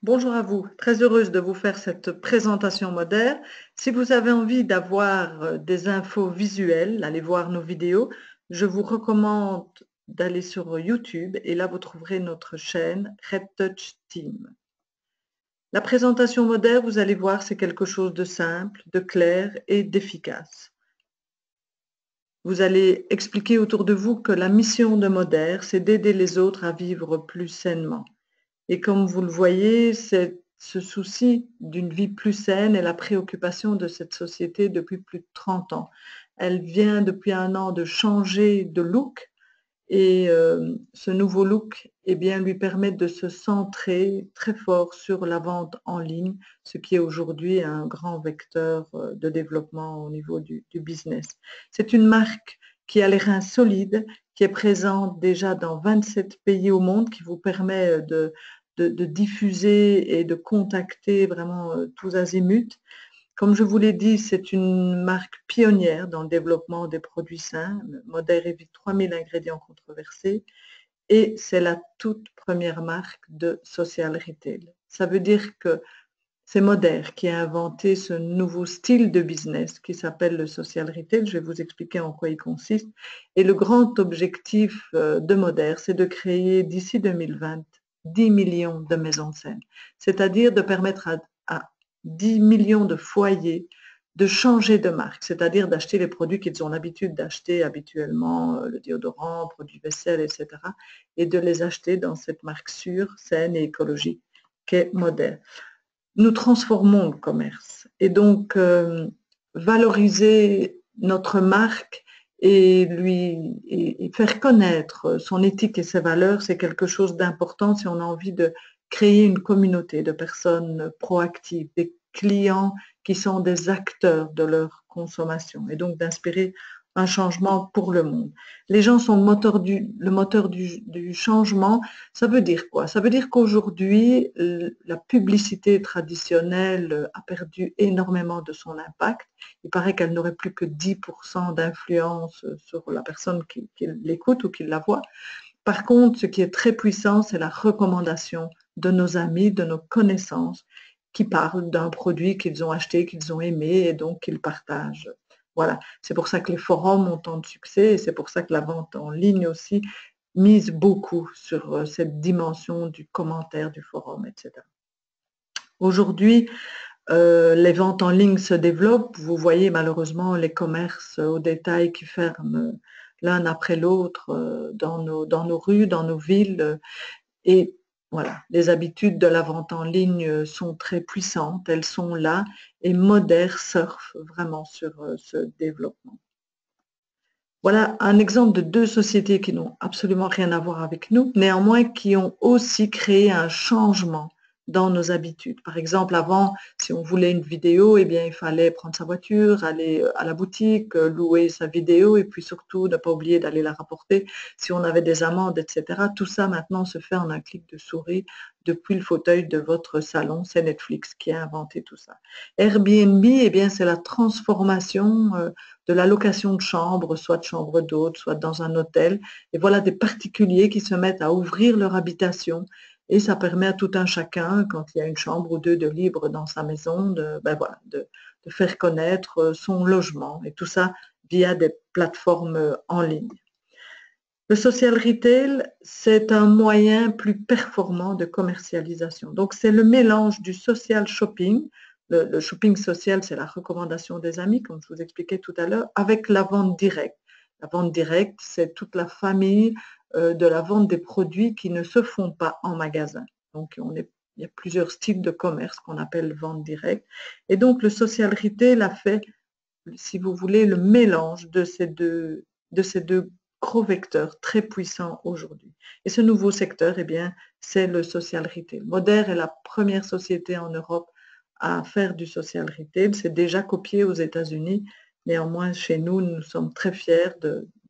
Bonjour à vous, très heureuse de vous faire cette présentation moderne. Si vous avez envie d'avoir des infos visuelles, allez voir nos vidéos, je vous recommande d'aller sur YouTube et là vous trouverez notre chaîne Red Touch Team. La présentation moderne, vous allez voir, c'est quelque chose de simple, de clair et d'efficace. Vous allez expliquer autour de vous que la mission de Modère, c'est d'aider les autres à vivre plus sainement. Et comme vous le voyez, ce souci d'une vie plus saine est la préoccupation de cette société depuis plus de 30 ans. Elle vient depuis 1 an de changer de look et ce nouveau look eh bien, lui permet de se centrer très fort sur la vente en ligne, ce qui est aujourd'hui un grand vecteur de développement au niveau du business. C'est une marque qui a les reins solides, qui est présente déjà dans 27 pays au monde, qui vous permet de diffuser et de contacter vraiment tous azimuts. Comme je vous l'ai dit, c'est une marque pionnière dans le développement des produits sains. Modère évite 3000 ingrédients controversés et c'est la toute première marque de social retail. Ça veut dire que c'est Modère qui a inventé ce nouveau style de business qui s'appelle le social retail. Je vais vous expliquer en quoi il consiste. Et le grand objectif de Modère, c'est de créer d'ici 2020 10 millions de maisons saines, c'est-à-dire de permettre à 10 millions de foyers de changer de marque, c'est-à-dire d'acheter les produits qu'ils ont l'habitude d'acheter habituellement, le déodorant, produits vaisselle, etc., et de les acheter dans cette marque sûre, saine et écologique qu'est Modère. Nous transformons le commerce et donc valoriser notre marque et et faire connaître son éthique et ses valeurs, c'est quelque chose d'important si on a envie de créer une communauté de personnes proactives, des clients qui sont des acteurs de leur consommation et donc d'inspirer un changement pour le monde. Les gens sont le moteur du changement. Ça veut dire quoi? Ça veut dire qu'aujourd'hui, la publicité traditionnelle a perdu énormément de son impact. Il paraît qu'elle n'aurait plus que 10% d'influence sur la personne qui l'écoute ou qui la voit. Par contre, ce qui est très puissant, c'est la recommandation de nos amis, de nos connaissances, qui parlent d'un produit qu'ils ont acheté, qu'ils ont aimé et donc qu'ils partagent. Voilà, c'est pour ça que les forums ont tant de succès et c'est pour ça que la vente en ligne aussi mise beaucoup sur cette dimension du commentaire, du forum, etc. Aujourd'hui, les ventes en ligne se développent. Vous voyez malheureusement les commerces au détail qui ferment l'un après l'autre dans nos rues, dans nos villes. Et voilà, les habitudes de la vente en ligne sont très puissantes, elles sont là et Modère surfe vraiment sur ce développement. Voilà un exemple de 2 sociétés qui n'ont absolument rien à voir avec nous, néanmoins qui ont aussi créé un changement dans nos habitudes. Par exemple, avant, si on voulait une vidéo, eh bien, il fallait prendre sa voiture, aller à la boutique, louer sa vidéo et puis surtout ne pas oublier d'aller la rapporter si on avait des amendes, etc. Tout ça maintenant se fait en un clic de souris depuis le fauteuil de votre salon. C'est Netflix qui a inventé tout ça. Airbnb, eh bien, c'est la transformation de la location de chambres, soit de chambres d'hôtes, soit dans un hôtel. Et voilà des particuliers qui se mettent à ouvrir leur habitation et ça permet à tout un chacun, quand il y a une chambre ou deux de libre dans sa maison, de faire connaître son logement et tout ça via des plateformes en ligne. Le social retail, c'est un moyen plus performant de commercialisation. Donc, c'est le mélange du social shopping. Le shopping social, c'est la recommandation des amis, comme je vous expliquais tout à l'heure, avec la vente directe. La vente directe, c'est toute la famille de la vente des produits qui ne se font pas en magasin. Donc, il y a plusieurs styles de commerce qu'on appelle vente directe. Et donc, le social retail a fait, si vous voulez, le mélange de ces deux gros vecteurs très puissants aujourd'hui. Et ce nouveau secteur, eh bien, c'est le social retail. Modère est la première société en Europe à faire du social retail. C'est déjà copié aux États-Unis. Néanmoins, chez nous, nous sommes très fiers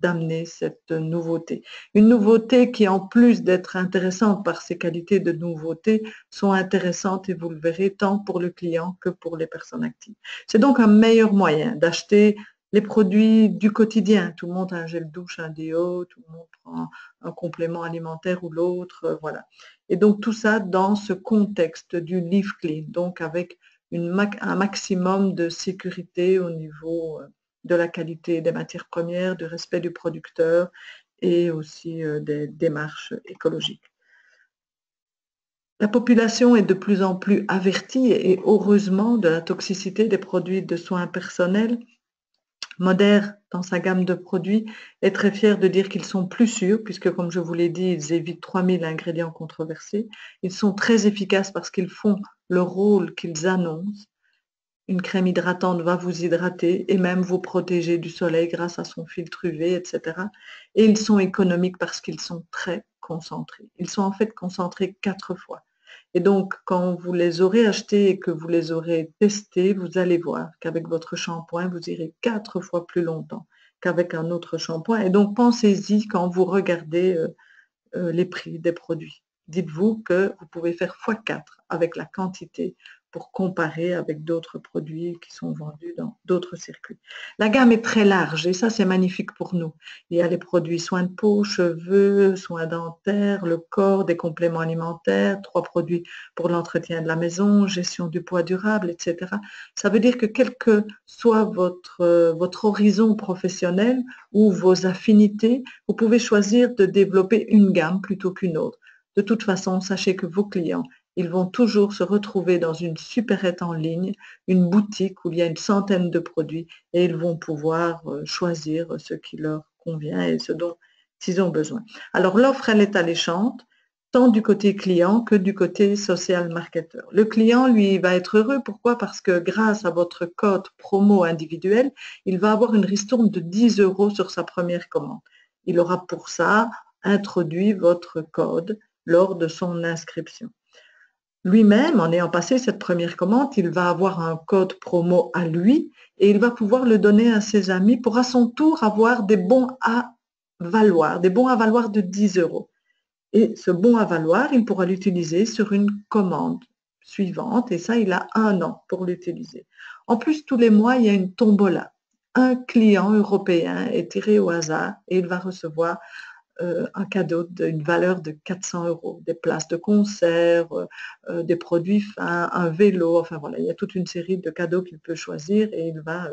d'amener cette nouveauté. Une nouveauté qui, en plus d'être intéressante par ses qualités de nouveauté, sont intéressantes, et vous le verrez, tant pour le client que pour les personnes actives. C'est donc un meilleur moyen d'acheter Les produits du quotidien, tout le monde a un gel douche, un déo, tout le monde prend un complément alimentaire ou l'autre, voilà. Et donc tout ça dans ce contexte du Live Clean, donc avec un maximum de sécurité au niveau de la qualité des matières premières, du respect du producteur et aussi des démarches écologiques. La population est de plus en plus avertie et heureusement de la toxicité des produits de soins personnels. Moder, dans sa gamme de produits, est très fier de dire qu'ils sont plus sûrs, puisque comme je vous l'ai dit, ils évitent 3000 ingrédients controversés. Ils sont très efficaces parce qu'ils font le rôle qu'ils annoncent. Une crème hydratante va vous hydrater et même vous protéger du soleil grâce à son filtre UV, etc. Et ils sont économiques parce qu'ils sont très concentrés. Ils sont en fait concentrés 4 fois. Et donc, quand vous les aurez achetés et que vous les aurez testés, vous allez voir qu'avec votre shampoing, vous irez 4 fois plus longtemps qu'avec un autre shampoing. Et donc, pensez-y quand vous regardez les prix des produits. Dites-vous que vous pouvez faire x4 avec la quantité pour comparer avec d'autres produits qui sont vendus dans d'autres circuits. La gamme est très large et ça, c'est magnifique pour nous. Il y a les produits soins de peau, cheveux, soins dentaires, le corps, des compléments alimentaires, 3 produits pour l'entretien de la maison, gestion du poids durable, etc. Ça veut dire que quel que soit votre horizon professionnel ou vos affinités, vous pouvez choisir de développer une gamme plutôt qu'une autre. De toute façon, sachez que vos clients, ils vont toujours se retrouver dans une supérette en ligne, une boutique où il y a une centaine de produits et ils vont pouvoir choisir ce qui leur convient et ce dont ils ont besoin. Alors l'offre, elle est alléchante, tant du côté client que du côté social marketeur. Le client, lui, va être heureux. Pourquoi? Parce que grâce à votre code promo individuel, il va avoir une ristourne de 10 € sur sa première commande. Il aura pour ça introduit votre code lors de son inscription. Lui-même, en ayant passé cette première commande, il va avoir un code promo à lui et il va pouvoir le donner à ses amis pour à son tour avoir des bons à valoir de 10 €. Et ce bon à valoir, il pourra l'utiliser sur une commande suivante et ça, il a 1 an pour l'utiliser. En plus, tous les mois, il y a une tombola. Un client européen est tiré au hasard et il va recevoir un cadeau d'une valeur de 400 €, des places de concert, des produits fins, un vélo, enfin voilà, il y a toute une série de cadeaux qu'il peut choisir et il va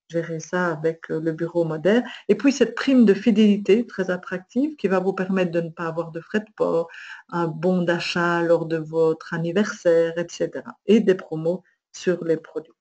gérer ça avec le bureau Moder. Et puis cette prime de fidélité très attractive qui va vous permettre de ne pas avoir de frais de port, un bon d'achat lors de votre anniversaire, etc. Et des promos sur les produits.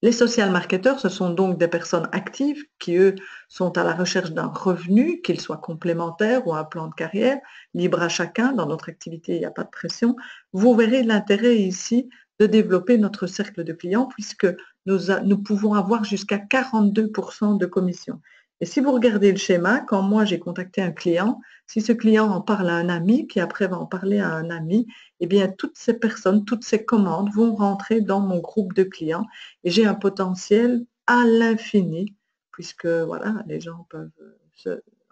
Les social marketeurs, ce sont donc des personnes actives qui, eux, sont à la recherche d'un revenu, qu'il soit complémentaire ou un plan de carrière, libre à chacun. Dans notre activité, il n'y a pas de pression. Vous verrez l'intérêt ici de développer notre cercle de clients puisque nous pouvons avoir jusqu'à 42% de commission. Et si vous regardez le schéma, quand moi j'ai contacté un client, si ce client en parle à un ami, qui après va en parler à un ami, eh bien toutes ces personnes, toutes ces commandes vont rentrer dans mon groupe de clients et j'ai un potentiel à l'infini puisque voilà, les gens peuvent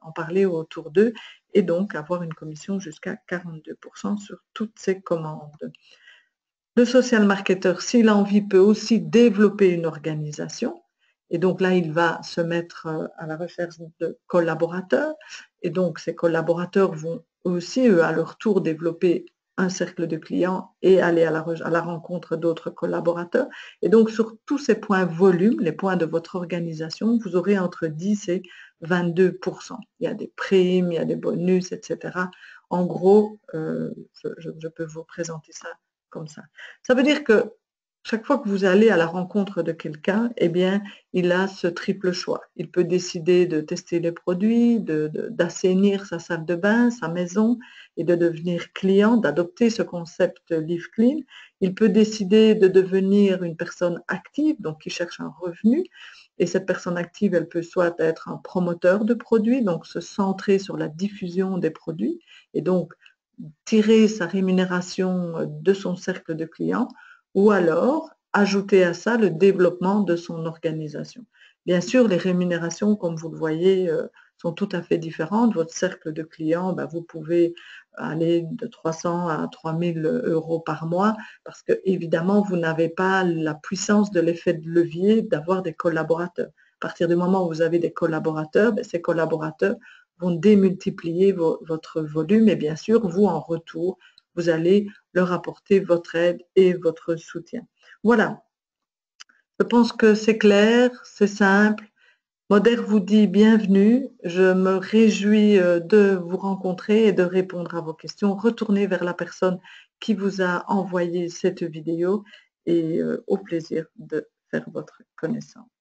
en parler autour d'eux et donc avoir une commission jusqu'à 42% sur toutes ces commandes. Le social marketer, s'il a envie, peut aussi développer une organisation. Et donc là, il va se mettre à la recherche de collaborateurs. Et donc, ces collaborateurs vont aussi, eux, à leur tour, développer un cercle de clients et aller à la rencontre d'autres collaborateurs. Et donc, sur tous ces points volume, les points de votre organisation, vous aurez entre 10 et 22%. Il y a des primes, il y a des bonus, etc. En gros, je peux vous présenter ça comme ça. Ça veut dire que chaque fois que vous allez à la rencontre de quelqu'un, eh bien, il a ce triple choix. Il peut décider de tester les produits, d'assainir sa salle de bain, sa maison et de devenir client, d'adopter ce concept Live Clean. Il peut décider de devenir une personne active, donc qui cherche un revenu. Et cette personne active, elle peut soit être un promoteur de produits, donc se centrer sur la diffusion des produits et donc tirer sa rémunération de son cercle de clients ou alors ajouter à ça le développement de son organisation. Bien sûr, les rémunérations, comme vous le voyez, sont tout à fait différentes. Votre cercle de clients, vous pouvez aller de 300 à 3000 € par mois parce que évidemment, vous n'avez pas la puissance de l'effet de levier d'avoir des collaborateurs. À partir du moment où vous avez des collaborateurs, ces collaborateurs vont démultiplier votre volume et bien sûr, vous, en retour, vous allez leur apporter votre aide et votre soutien. Voilà, je pense que c'est clair, c'est simple. Moder vous dit bienvenue. Je me réjouis de vous rencontrer et de répondre à vos questions. Retournez vers la personne qui vous a envoyé cette vidéo et au plaisir de faire votre connaissance.